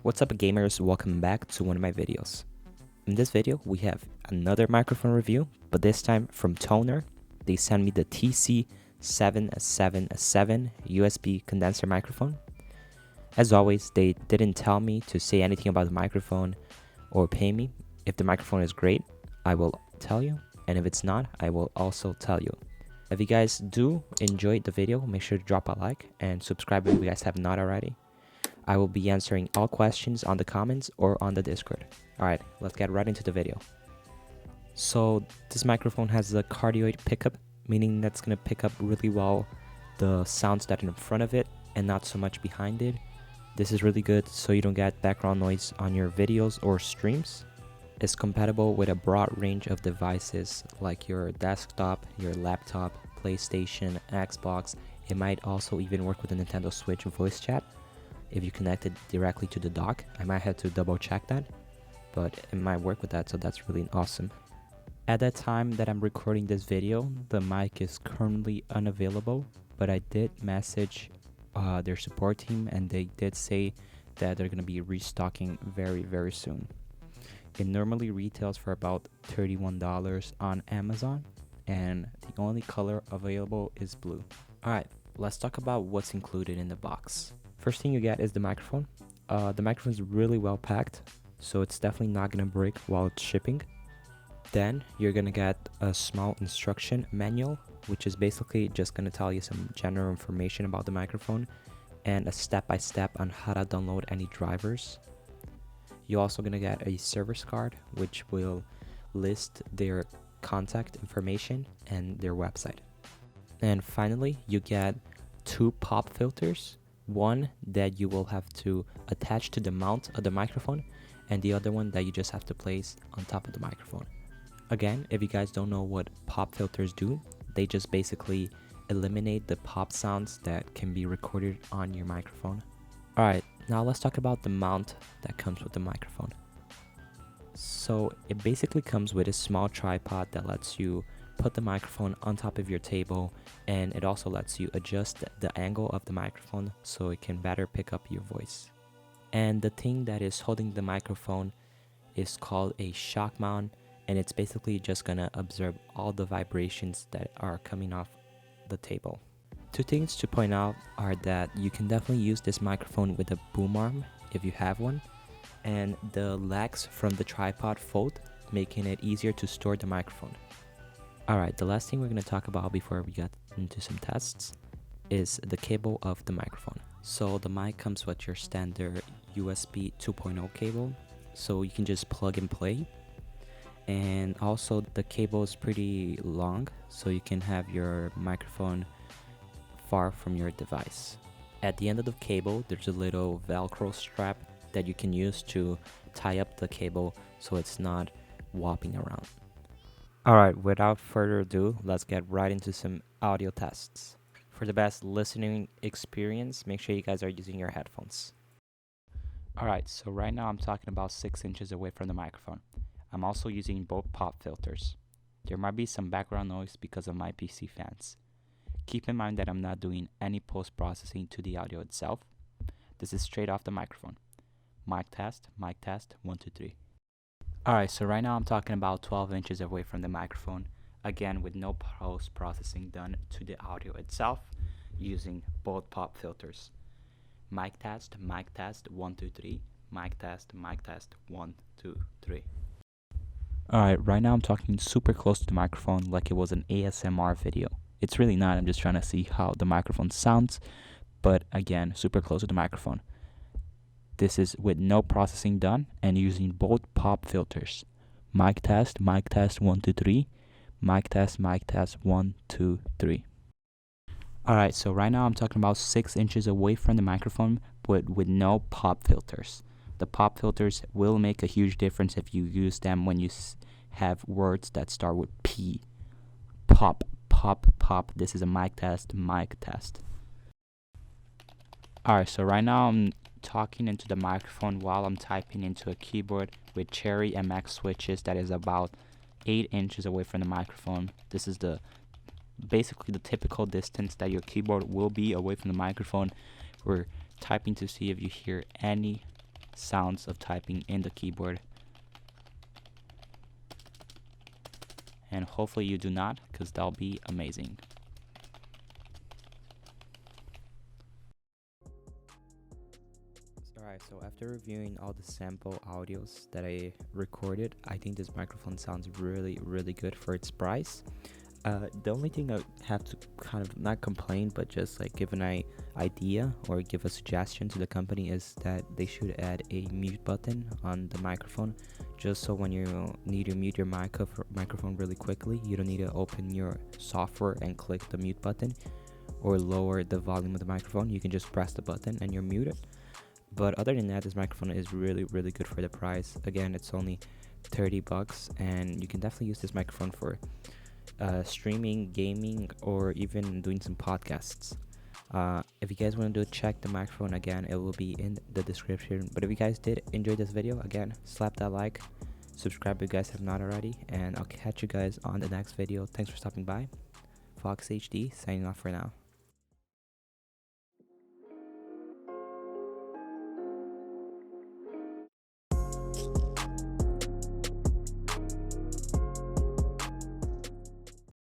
What's up gamers, welcome back to one of my videos. In this video we have another microphone review, but this time from Tonor. They sent me the TC-777 USB condenser microphone. As always, they didn't tell me to say anything about the microphone or pay me. If the microphone is great, I will tell you, and if it's not, I will also tell you. If you guys do enjoy the video, make sure to drop a like and subscribe if you guys have not already. I will be answering all questions on the comments or on the Discord. Alright, let's get right into the video. So this microphone has a cardioid pickup, meaning that's going to pick up really well the sounds that are in front of it and not so much behind it. This is really good so you don't get background noise on your videos or streams. It's compatible with a broad range of devices like your desktop, your laptop, PlayStation, Xbox. It might also even work with the Nintendo Switch voice chat. If you connect it directly to the dock, I might have to double check that, but it might work with that, so that's really awesome. At that time that I'm recording this video, the mic is currently unavailable, but I did message their support team and they did say that they're going to be restocking very soon. It normally retails for about $31 on Amazon, and the only color available is blue. Alright, let's talk about what's included in the box. First thing you get is the microphone. The microphone is really well packed, so it's definitely not going to break while it's shipping. Then you're going to get a small instruction manual, which is basically just going to tell you some general information about the microphone and a step-by-step on how to download any drivers. You're also going to get a service card, which will list their contact information and their website. And finally, you get two pop filters. One that you will have to attach to the mount of the microphone, and the other one that you just have to place on top of the microphone. Again, if you guys don't know what pop filters do, they just basically eliminate the pop sounds that can be recorded on your microphone. Alright, now let's talk about the mount that comes with the microphone. So it basically comes with a small tripod that lets you put the microphone on top of your table, and it also lets you adjust the angle of the microphone so it can better pick up your voice. And the thing that is holding the microphone is called a shock mount, and it's basically just gonna absorb all the vibrations that are coming off the table. Two things to point out are that you can definitely use this microphone with a boom arm if you have one, and the legs from the tripod fold, making it easier to store the microphone. Alright, the last thing we're going to talk about before we get into some tests is the cable of the microphone. So the mic comes with your standard USB 2.0 cable, so you can just plug and play. And also the cable is pretty long, so you can have your microphone far from your device. At the end of the cable, there's a little Velcro strap that you can use to tie up the cable so it's not whopping around. Alright, without further ado, let's get right into some audio tests. For the best listening experience, make sure you guys are using your headphones. Alright, so right now I'm talking about 6 inches away from the microphone. I'm also using both pop filters. There might be some background noise because of my PC fans. Keep in mind that I'm not doing any post-processing to the audio itself. This is straight off the microphone. Mic test, 1, 2, 3. Alright, so right now I'm talking about 12 inches away from the microphone, again with no post-processing done to the audio itself, using both pop filters. Mic test, 1, 2, 3. Mic test, 1, 2, 3. Alright, right now I'm talking super close to the microphone like it was an ASMR video. It's really not, I'm just trying to see how the microphone sounds, but again, super close to the microphone. This is with no processing done and using both pop filters. Mic test, 1, 2, 3. Mic test, 1, 2, 3. Alright, so right now I'm talking about 6 inches away from the microphone, but with no pop filters. The pop filters will make a huge difference if you use them when you have words that start with P. Pop, pop, pop. This is a mic test. Alright, so right now I'm talking into the microphone while I'm typing into a keyboard with Cherry MX switches that is about 8 inches away from the microphone. This is basically the typical distance that your keyboard will be away from the microphone. We're typing to see if you hear any sounds of typing in the keyboard. And hopefully you do not, because that'll be amazing. Alright, so after reviewing all the sample audios that I recorded, I think this microphone sounds really good for its price. The only thing I have to kind of not complain, but just like give an idea or give a suggestion to the company is that they should add a mute button on the microphone, just so when you need to mute your microphone really quickly, you don't need to open your software and click the mute button or lower the volume of the microphone. You can just press the button and you're muted. But other than that, this microphone is really good for the price. Again, it's only $30, and you can definitely use this microphone for streaming, gaming, or even doing some podcasts. If you guys want to check the microphone, again, it will be in the description. But if you guys did enjoy this video, again, slap that like, subscribe if you guys have not already, and I'll catch you guys on the next video. Thanks for stopping by. Foxy HD signing off for now.